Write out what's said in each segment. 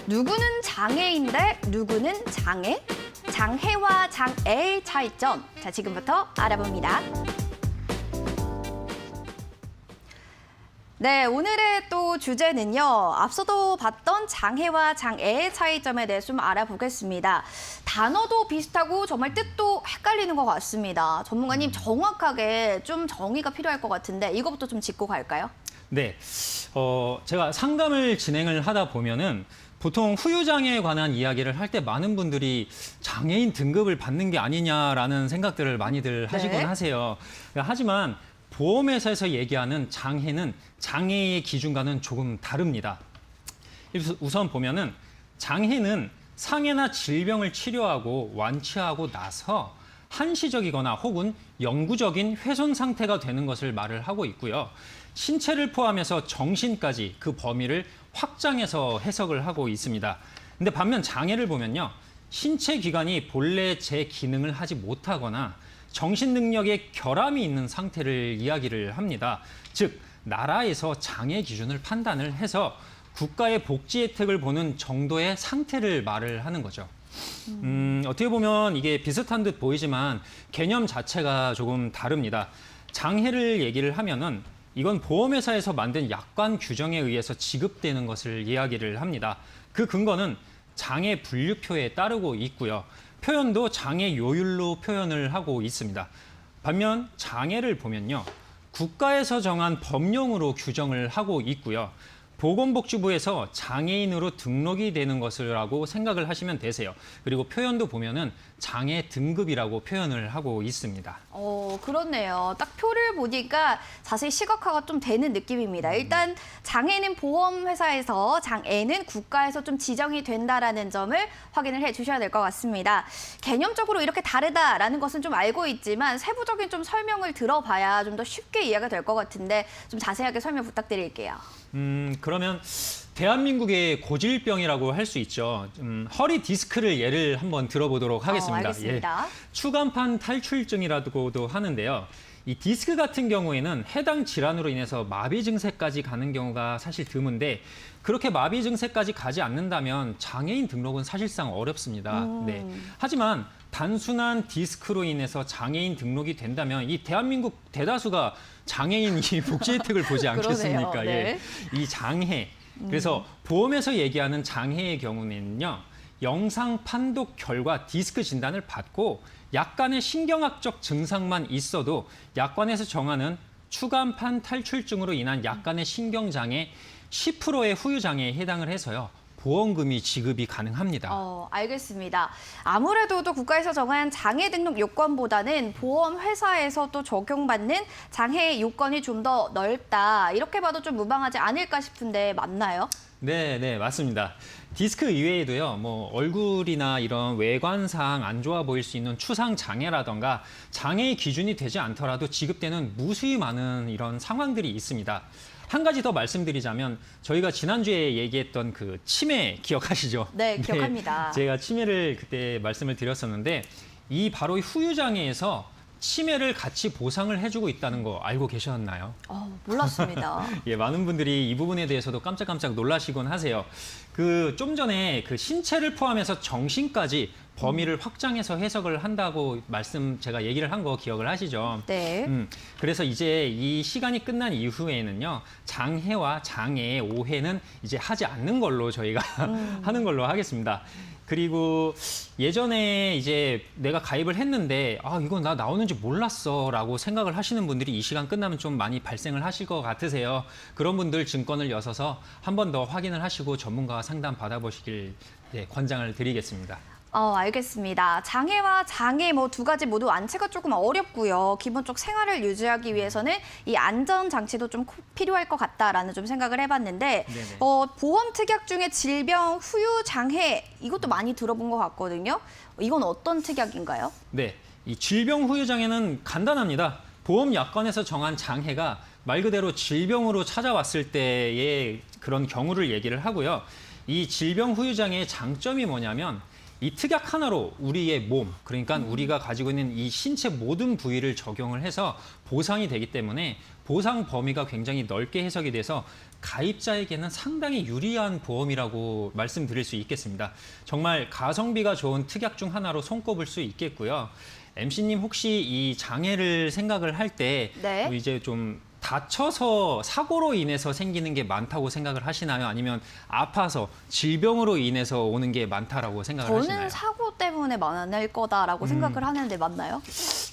누구는 장애인데 누구는 장애? 장애와 장애의 차이점. 자, 지금부터 알아봅니다. 네, 오늘의 또 주제는요. 앞서도 봤던 장애와 장애의 차이점에 대해 좀 알아보겠습니다. 단어도 비슷하고 정말 뜻도 헷갈리는 것 같습니다. 전문가님, 정확하게 좀 정의가 필요할 것 같은데 이거부터 좀 짚고 갈까요? 네, 제가 상담을 진행을 하다 보면은 보통 후유장애에 관한 이야기를 할 때 많은 분들이 장애인 등급을 받는 게 아니냐라는 생각들을 많이들 하시곤 하세요. 하지만 보험회사에서 얘기하는 장애는 장애의 기준과는 조금 다릅니다. 우선 보면은 장애는 상해나 질병을 치료하고 완치하고 나서 한시적이거나 혹은 영구적인 훼손 상태가 되는 것을 말을 하고 있고요. 신체를 포함해서 정신까지 그 범위를 확장해서 해석을 하고 있습니다. 근데 반면 장애를 보면요. 신체 기관이 본래 제 기능을 하지 못하거나 정신 능력에 결함이 있는 상태를 이야기를 합니다. 즉, 나라에서 장애 기준을 판단을 해서 국가의 복지 혜택을 보는 정도의 상태를 말을 하는 거죠. 어떻게 보면 이게 비슷한 듯 보이지만 개념 자체가 조금 다릅니다. 장애를 얘기를 하면은 이건 보험회사에서 만든 약관 규정에 의해서 지급되는 것을 이야기를 합니다. 그 근거는 장애 분류표에 따르고 있고요. 표현도 장애 요율로 표현을 하고 있습니다. 반면 장애를 보면요. 국가에서 정한 법령으로 규정을 하고 있고요. 보건복지부에서 장애인으로 등록이 되는 것이라고 생각을 하시면 되세요. 그리고 표현도 보면은 장애 등급이라고 표현을 하고 있습니다. 그렇네요. 딱 표를 보니까 자세히 시각화가 좀 되는 느낌입니다. 일단 장애는 보험회사에서, 장애는 국가에서 좀 지정이 된다라는 점을 확인을 해주셔야 될 것 같습니다. 개념적으로 이렇게 다르다라는 것은 좀 알고 있지만 세부적인 좀 설명을 들어봐야 좀 더 쉽게 이해가 될 것 같은데 좀 자세하게 설명 부탁드릴게요. 그러면 대한민국의 고질병이라고 할 수 있죠. 허리 디스크를 예를 한번 들어보도록 하겠습니다. 알겠습니다. 추간판 탈출증이라고도 하는데요. 이 디스크 같은 경우에는 해당 질환으로 인해서 마비 증세까지 가는 경우가 사실 드문데 그렇게 마비 증세까지 가지 않는다면 장애인 등록은 사실상 어렵습니다. 네. 하지만 단순한 디스크로 인해서 장애인 등록이 된다면 이 대한민국 대다수가 장애인 이 복지 혜택을 보지 않겠습니까? 그러네요. 네. 이 장애. 그래서 보험에서 얘기하는 장애의 경우는요. 영상 판독 결과 디스크 진단을 받고 약간의 신경학적 증상만 있어도 약관에서 정하는 추간판 탈출증으로 인한 약간의 신경장애 10%의 후유장애에 해당을 해서요. 보험금이 지급이 가능합니다. 알겠습니다. 아무래도 또 국가에서 정한 장애 등록 요건보다는 보험회사에서 또 적용받는 장애 요건이 좀 더 넓다. 이렇게 봐도 좀 무방하지 않을까 싶은데 맞나요? 네, 맞습니다. 디스크 이외에도요, 뭐 얼굴이나 이런 외관상 안 좋아 보일 수 있는 추상 장애라던가 장애의 기준이 되지 않더라도 지급되는 무수히 많은 이런 상황들이 있습니다. 한 가지 더 말씀드리자면 저희가 지난주에 얘기했던 그 치매 기억하시죠? 네, 기억합니다. 제가 치매를 그때 말씀을 드렸었는데 이 바로 후유장애에서 치매를 같이 보상을 해주고 있다는 거 알고 계셨나요? 몰랐습니다. 예, 많은 분들이 이 부분에 대해서도 깜짝깜짝 놀라시곤 하세요. 좀 전에 그 신체를 포함해서 정신까지 범위를 확장해서 해석을 한다고 제가 얘기를 한 거 기억을 하시죠? 네. 그래서 이제 이 시간이 끝난 이후에는요, 장애와 장애의 오해는 이제 하지 않는 걸로 저희가 하는 걸로 하겠습니다. 그리고 예전에 이제 내가 가입을 했는데 이건 나 나오는지 몰랐어라고 생각을 하시는 분들이 이 시간 끝나면 좀 많이 발생을 하실 것 같으세요. 그런 분들 증권을 여셔서 한 번 더 확인을 하시고 전문가와 상담 받아보시길 권장을 드리겠습니다. 알겠습니다. 장애와 장애 두 가지 모두 완치가 조금 어렵고요. 기본적 생활을 유지하기 위해서는 이 안전장치도 좀 필요할 것 같다라는 좀 생각을 해봤는데 보험 특약 중에 질병 후유 장애 이것도 많이 들어본 것 같거든요. 이건 어떤 특약인가요? 네, 이 질병 후유 장애는 간단합니다. 보험 약관에서 정한 장애가 말 그대로 질병으로 찾아왔을 때의 그런 경우를 얘기를 하고요. 이 질병 후유 장애의 장점이 뭐냐면 이 특약 하나로 우리의 몸, 그러니까 우리가 가지고 있는 이 신체 모든 부위를 적용을 해서 보상이 되기 때문에 보상 범위가 굉장히 넓게 해석이 돼서 가입자에게는 상당히 유리한 보험이라고 말씀드릴 수 있겠습니다. 정말 가성비가 좋은 특약 중 하나로 손꼽을 수 있겠고요. MC님 혹시 이 장애를 생각을 할 때 네. 이제 좀 다쳐서 사고로 인해서 생기는 게 많다고 생각을 하시나요? 아니면 아파서 질병으로 인해서 오는 게 많다라고 생각을 저는 하시나요? 사고 때문에 많을 거다라고 생각을 하는데 맞나요?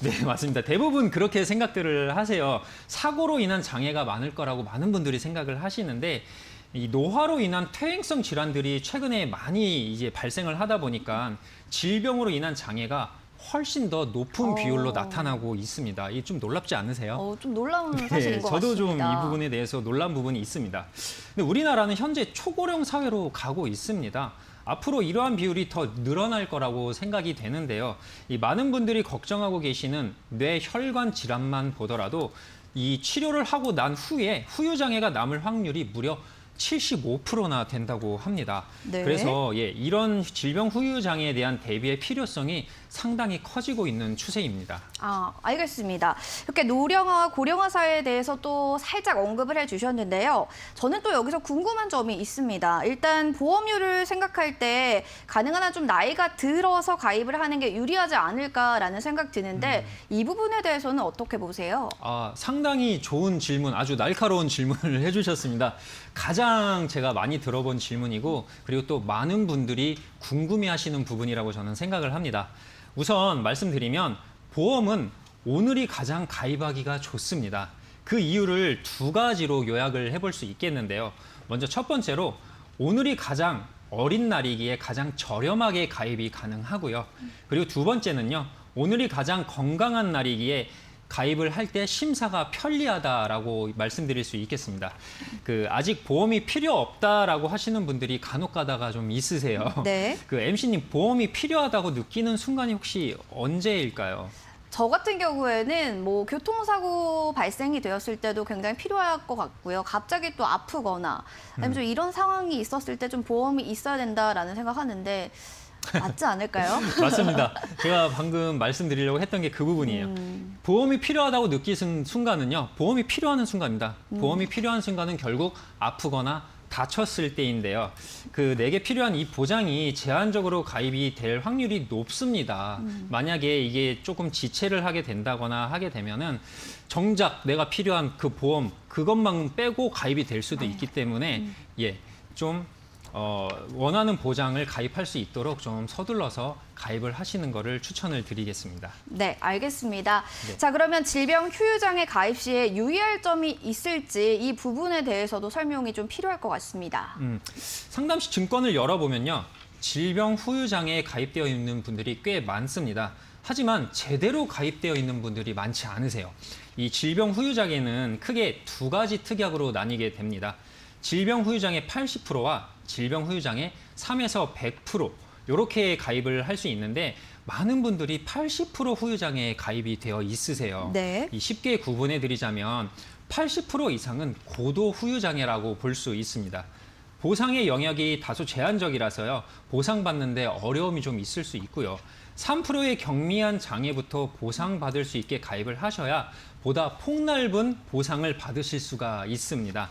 네, 맞습니다. 대부분 그렇게 생각들을 하세요. 사고로 인한 장애가 많을 거라고 많은 분들이 생각을 하시는데 이 노화로 인한 퇴행성 질환들이 최근에 많이 이제 발생을 하다 보니까 질병으로 인한 장애가 훨씬 더 높은 비율로 나타나고 있습니다. 이게 좀 놀랍지 않으세요? 좀 놀라운 사실인 것 저도 좀 같습니다. 이 부분에 대해서 놀란 부분이 있습니다. 근데 우리나라는 현재 초고령 사회로 가고 있습니다. 앞으로 이러한 비율이 더 늘어날 거라고 생각이 되는데요. 이 많은 분들이 걱정하고 계시는 뇌혈관 질환만 보더라도 이 치료를 하고 난 후에 후유장애가 남을 확률이 무려 75%나 된다고 합니다. 네. 그래서 이런 질병 후유장애에 대한 대비의 필요성이 상당히 커지고 있는 추세입니다. 알겠습니다. 이렇게 노령화와 고령화 사회에 대해서 또 살짝 언급을 해주셨는데요. 저는 또 여기서 궁금한 점이 있습니다. 일단 보험료를 생각할 때 가능한 한 좀 나이가 들어서 가입을 하는 게 유리하지 않을까라는 생각 드는데 이 부분에 대해서는 어떻게 보세요? 상당히 좋은 질문, 아주 날카로운 질문을 해주셨습니다. 가장 제가 많이 들어본 질문이고 그리고 또 많은 분들이 궁금해하시는 부분이라고 저는 생각을 합니다. 우선 말씀드리면 보험은 오늘이 가장 가입하기가 좋습니다. 그 이유를 두 가지로 요약을 해볼 수 있겠는데요. 먼저 첫 번째로 오늘이 가장 어린 날이기에 가장 저렴하게 가입이 가능하고요. 그리고 두 번째는요. 오늘이 가장 건강한 날이기에 가입을 할 때 심사가 편리하다라고 말씀드릴 수 있겠습니다. 아직 보험이 필요 없다라고 하시는 분들이 간혹 가다가 좀 있으세요. 네. MC님 보험이 필요하다고 느끼는 순간이 혹시 언제일까요? 저 같은 경우에는 뭐 교통사고 발생이 되었을 때도 굉장히 필요할 것 같고요. 갑자기 또 아프거나 아니면 좀 이런 상황이 있었을 때 좀 보험이 있어야 된다라는 생각하는데 맞지 않을까요? 맞습니다. 제가 방금 말씀드리려고 했던 게 그 부분이에요. 보험이 필요하다고 느끼는 순간은요. 보험이 필요한 순간입니다. 보험이 필요한 순간은 결국 아프거나 다쳤을 때인데요. 내게 필요한 이 보장이 제한적으로 가입이 될 확률이 높습니다. 만약에 이게 조금 지체를 하게 된다거나 하게 되면은 정작 내가 필요한 그 보험 그것만 빼고 가입이 될 수도 있기 때문에 좀 원하는 보장을 가입할 수 있도록 좀 서둘러서 가입을 하시는 거를 추천을 드리겠습니다. 네, 알겠습니다. 네. 자, 그러면 질병 후유장애 가입 시에 유의할 점이 있을지 이 부분에 대해서도 설명이 좀 필요할 것 같습니다. 상담시 증권을 열어보면요. 질병 후유장애에 가입되어 있는 분들이 꽤 많습니다. 하지만 제대로 가입되어 있는 분들이 많지 않으세요. 이 질병 후유장애는 크게 두 가지 특약으로 나뉘게 됩니다. 질병 후유장애 80%와 질병 후유장애 3에서 100% 이렇게 가입을 할 수 있는데 많은 분들이 80% 후유장애에 가입이 되어 있으세요. 네. 쉽게 구분해 드리자면 80% 이상은 고도 후유장애라고 볼 수 있습니다. 보상의 영역이 다소 제한적이라서요. 보상받는데 어려움이 좀 있을 수 있고요. 3%의 경미한 장애부터 보상받을 수 있게 가입을 하셔야 보다 폭넓은 보상을 받으실 수가 있습니다.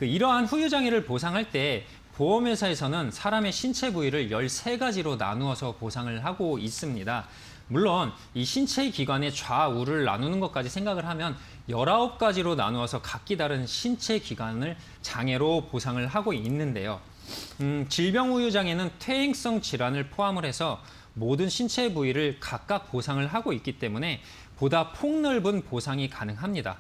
이러한 후유장애를 보상할 때 보험회사에서는 사람의 신체 부위를 13가지로 나누어서 보상을 하고 있습니다. 물론 이 신체 기관의 좌우를 나누는 것까지 생각을 하면 19가지로 나누어서 각기 다른 신체 기관을 장애로 보상을 하고 있는데요. 질병 후유장애는 퇴행성 질환을 포함을 해서 모든 신체 부위를 각각 보상을 하고 있기 때문에 보다 폭넓은 보상이 가능합니다.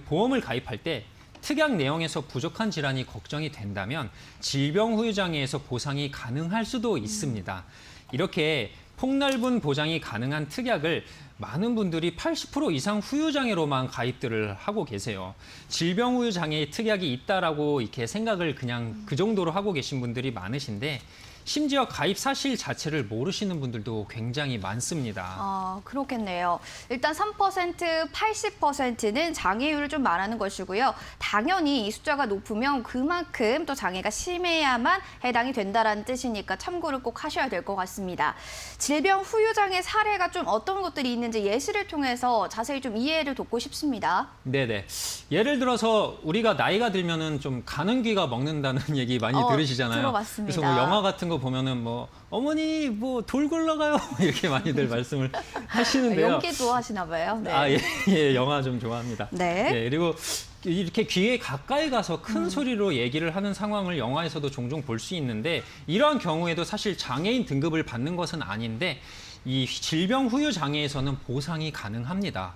보험을 가입할 때 특약 내용에서 부족한 질환이 걱정이 된다면 질병 후유장애에서 보상이 가능할 수도 있습니다. 이렇게 폭넓은 보장이 가능한 특약을 많은 분들이 80% 이상 후유장애로만 가입들을 하고 계세요. 질병 후유장애의 특약이 있다라고 이렇게 생각을 그냥 그 정도로 하고 계신 분들이 많으신데 심지어 가입 사실 자체를 모르시는 분들도 굉장히 많습니다. 아, 그렇겠네요. 일단 3%, 80%는 장애율을 좀 말하는 것이고요. 당연히 이 숫자가 높으면 그만큼 또 장애가 심해야만 해당이 된다는 뜻이니까 참고를 꼭 하셔야 될 것 같습니다. 질병 후유장애 사례가 좀 어떤 것들이 있는지 예시를 통해서 자세히 좀 이해를 돕고 싶습니다. 네네. 예를 들어서 우리가 나이가 들면은 좀 가는 귀가 먹는다는 얘기 많이 들으시잖아요. 들어봤습니다. 그래서 뭐 영화 같은 거 보면은 뭐 어머니 뭐 돌 굴러가요 이렇게 많이들 말씀을 하시는데요. 연기 좋아하시나 봐요. 네. 아, 예, 예, 영화 좀 좋아합니다. 네. 예, 그리고 이렇게 귀에 가까이 가서 큰 소리로 얘기를 하는 상황을 영화에서도 종종 볼 수 있는데 이러한 경우에도 사실 장애인 등급을 받는 것은 아닌데 이 질병 후유 장애에서는 보상이 가능합니다.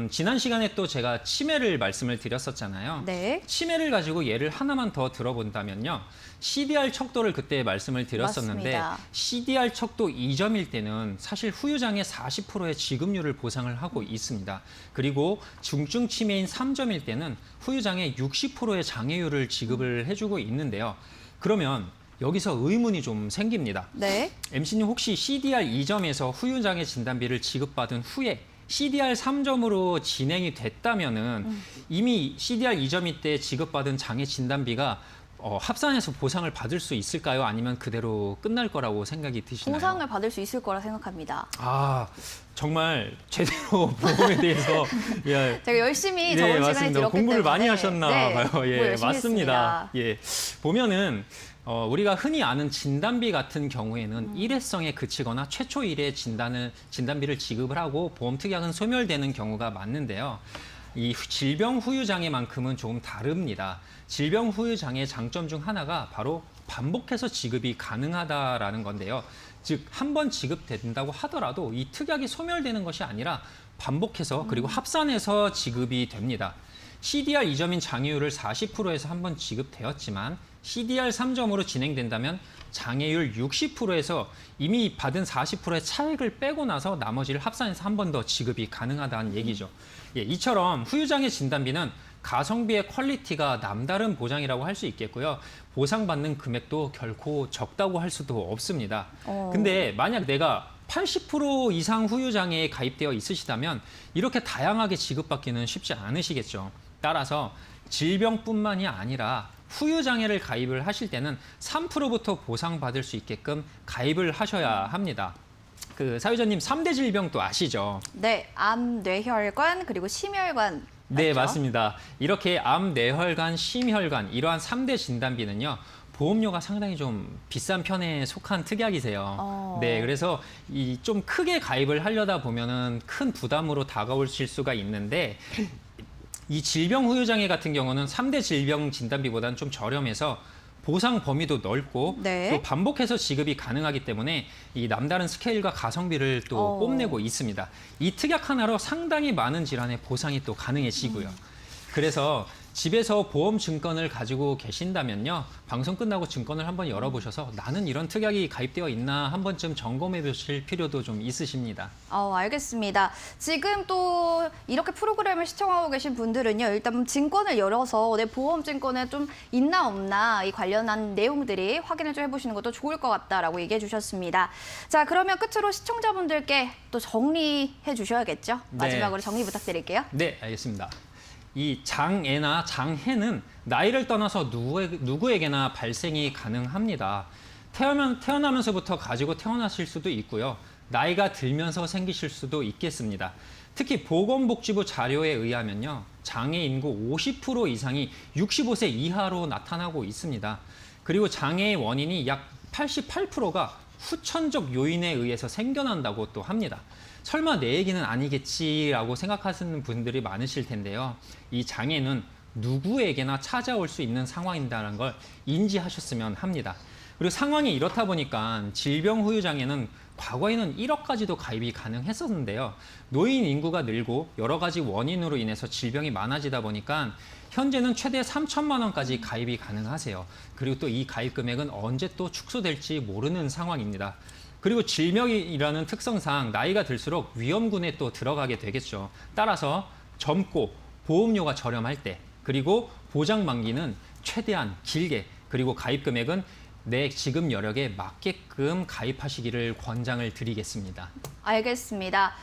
지난 시간에 또 제가 치매를 말씀을 드렸었잖아요. 네. 치매를 가지고 예를 하나만 더 들어본다면요. CDR 척도를 그때 말씀을 드렸었는데 맞습니다. CDR 척도 2점일 때는 사실 후유장애 40%의 지급률을 보상을 하고 있습니다. 그리고 중증 치매인 3점일 때는 후유장애 60%의 장애율을 지급을 해주고 있는데요. 그러면 여기서 의문이 좀 생깁니다. 네. MC님 혹시 CDR 2점에서 후유장애 진단비를 지급받은 후에 CDR 3점으로 진행이 됐다면은 이미 CDR 2점일 때 지급받은 장애 진단비가 합산해서 보상을 받을 수 있을까요? 아니면 그대로 끝날 거라고 생각이 드시나요? 보상을 받을 수 있을 거라 생각합니다. 아, 정말 제대로 보험에 대해서 예, 제가 열심히 네, 저번 시간에 맞습니다. 들었기 공부를 때문에 많이 하셨나 네, 봐요. 공부 예, 열심히 맞습니다. 했습니다. 예, 보면은 우리가 흔히 아는 진단비 같은 경우에는 일회성에 그치거나 최초 일회 진단비를 지급을 하고 보험 특약은 소멸되는 경우가 많는데요. 이 질병 후유 장애만큼은 조금 다릅니다. 질병 후유 장애의 장점 중 하나가 바로 반복해서 지급이 가능하다라는 건데요. 즉, 한 번 지급된다고 하더라도 이 특약이 소멸되는 것이 아니라 반복해서 그리고 합산해서 지급이 됩니다. CDR 2점인 장애율을 40%에서 한 번 지급되었지만 CDR 3점으로 진행된다면 장애율 60%에서 이미 받은 40%의 차액을 빼고 나서 나머지를 합산해서 한 번 더 지급이 가능하다는 얘기죠. 예, 이처럼 후유장애 진단비는 가성비의 퀄리티가 남다른 보장이라고 할 수 있겠고요. 보상받는 금액도 결코 적다고 할 수도 없습니다. 근데 만약 내가 80% 이상 후유장애에 가입되어 있으시다면 이렇게 다양하게 지급받기는 쉽지 않으시겠죠. 따라서 질병뿐만이 아니라 후유장애를 가입을 하실 때는 3%부터 보상받을 수 있게끔 가입을 하셔야 합니다. 그 사유자님 3대 질병 또 아시죠? 네, 암, 뇌혈관 그리고 심혈관. 네, 맞죠? 맞습니다. 이렇게 암, 뇌혈관, 심혈관 이러한 3대 진단비는요. 보험료가 상당히 좀 비싼 편에 속한 특약이세요. 네, 그래서 이 좀 크게 가입을 하려다 보면은 큰 부담으로 다가오실 수가 있는데 이 질병 후유장애 같은 경우는 3대 질병 진단비보다는 좀 저렴해서 보상 범위도 넓고 네. 또 반복해서 지급이 가능하기 때문에 이 남다른 스케일과 가성비를 또 뽐내고 있습니다. 이 특약 하나로 상당히 많은 질환의 보상이 또 가능해지고요. 그래서 집에서 보험 증권을 가지고 계신다면요. 방송 끝나고 증권을 한번 열어보셔서 나는 이런 특약이 가입되어 있나 한 번쯤 점검해 보실 필요도 좀 있으십니다. 알겠습니다. 지금 또 이렇게 프로그램을 시청하고 계신 분들은요. 일단 증권을 열어서 내 보험 증권에 좀 있나 없나 이 관련한 내용들이 확인을 좀 해보시는 것도 좋을 것 같다라고 얘기해 주셨습니다. 자, 그러면 끝으로 시청자분들께 또 정리해 주셔야겠죠? 마지막으로 정리 부탁드릴게요. 네, 알겠습니다. 이 장애나 장해는 나이를 떠나서 누구에게나 발생이 가능합니다. 태어나면서부터 가지고 태어나실 수도 있고요. 나이가 들면서 생기실 수도 있겠습니다. 특히 보건복지부 자료에 의하면요. 장애 인구 50% 이상이 65세 이하로 나타나고 있습니다. 그리고 장애의 원인이 약 88%가 후천적 요인에 의해서 생겨난다고 또 합니다. 설마 내 얘기는 아니겠지라고 생각하시는 분들이 많으실 텐데요. 이 장애는 누구에게나 찾아올 수 있는 상황이라는 걸 인지하셨으면 합니다. 그리고 상황이 이렇다 보니까 질병 후유 장애는 과거에는 1억까지도 가입이 가능했었는데요. 노인 인구가 늘고 여러 가지 원인으로 인해서 질병이 많아지다 보니까 현재는 최대 3천만 원까지 가입이 가능하세요. 그리고 또 이 가입 금액은 언제 또 축소될지 모르는 상황입니다. 그리고 질병이라는 특성상 나이가 들수록 위험군에 또 들어가게 되겠죠. 따라서 젊고 보험료가 저렴할 때, 그리고 보장 만기는 최대한 길게, 그리고 가입 금액은 내 지급 여력에 맞게끔 가입하시기를 권장을 드리겠습니다. 알겠습니다.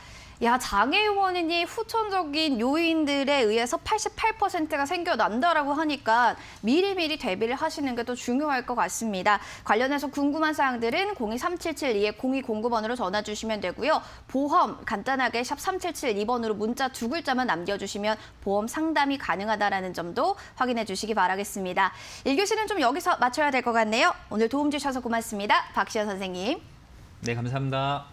야, 장애 원인이 후천적인 요인들에 의해서 88%가 생겨난다라고 하니까 미리미리 대비를 하시는 게 더 중요할 것 같습니다. 관련해서 궁금한 사항들은 02377-0209번으로 전화 주시면 되고요. 보험 간단하게 샵 3772번으로 문자 2글자만 남겨주시면 보험 상담이 가능하다는 점도 확인해 주시기 바라겠습니다. 1교시는 좀 여기서 마쳐야 될 것 같네요. 오늘 도움 주셔서 고맙습니다. 박시연 선생님. 네, 감사합니다.